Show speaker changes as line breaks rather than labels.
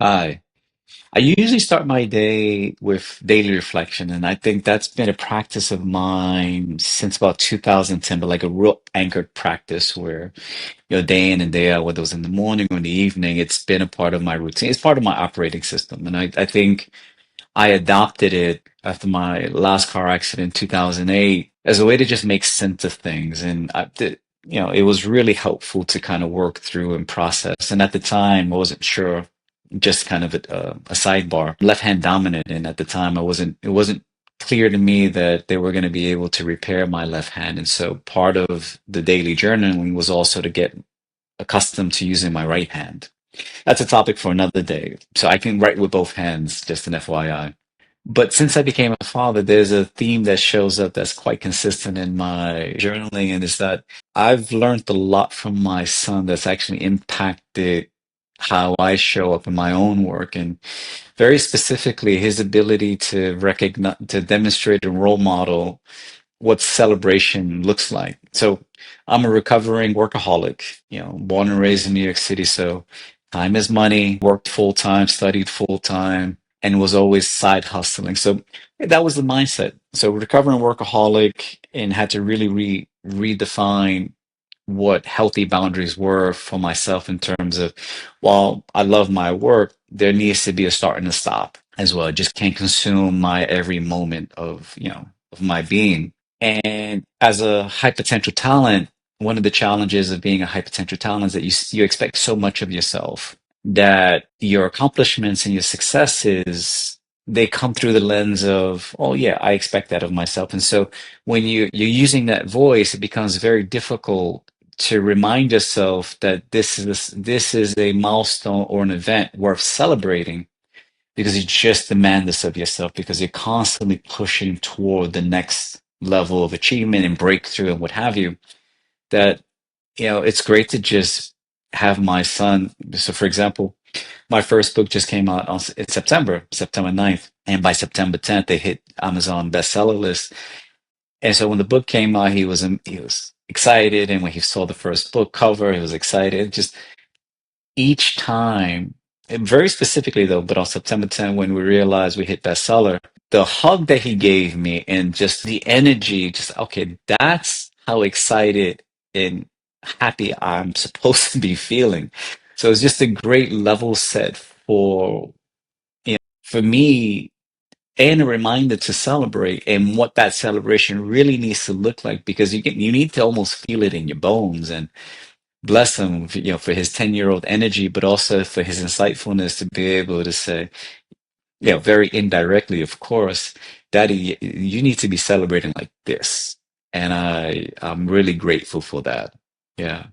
Hi. I usually start my day with daily reflection, and I think that's been a practice of mine since about 2010, but like a real anchored practice where, day in and day out, whether it was in the morning or in the evening, it's been a part of my routine. It's part of my operating system. And I think I adopted it after my last car accident in 2008 as a way to just make sense of things. And it was really helpful to kind of work through and process. And at the time, I wasn't sure, just kind of a sidebar, left hand dominant. And at the time, it wasn't clear to me that they were going to be able to repair my left hand. And so part of the daily journaling was also to get accustomed to using my right hand. That's a topic for another day. So I can write with both hands, just an FYI. But since I became a father, there's a theme that shows up that's quite consistent in my journaling, and is that I've learned a lot from my son that's actually impacted how I show up in my own work, and very specifically his ability to recognize, to demonstrate and role model what celebration looks like. So I'm a recovering workaholic, born and raised in New York City. So time is money, worked full time, studied full time, and was always side hustling. So that was the mindset. So recovering workaholic, and had to really redefine what healthy boundaries were for myself in terms of, while I love my work, there needs to be a start and a stop as well. I just can't consume my every moment of my being. And as a high potential talent, one of the challenges of being a high potential talent is that you expect so much of yourself, that your accomplishments and your successes, they come through the lens of, oh yeah, I expect that of myself. And so when you're using that voice, it becomes very difficult to remind yourself that this is a milestone or an event worth celebrating, because you just demand this of yourself, because you're constantly pushing toward the next level of achievement and breakthrough and what have you. That, it's great to just have my son. So for example, my first book just came out in September 9th, and by September 10th they hit Amazon bestseller list. And so when the book came out, he was excited, and when he saw the first book cover, he was excited. Just each time, and very specifically though, but on September 10th, when we realized we hit bestseller, the hug that he gave me and just the energy, just okay, that's how excited and happy I'm supposed to be feeling. So it's just a great level set for me, and a reminder to celebrate, and what that celebration really needs to look like, because you need to almost feel it in your bones. And bless him, for his 10-year-old energy, but also for his insightfulness to be able to say, very indirectly, of course, Daddy, you need to be celebrating like this. And I'm really grateful for that. Yeah.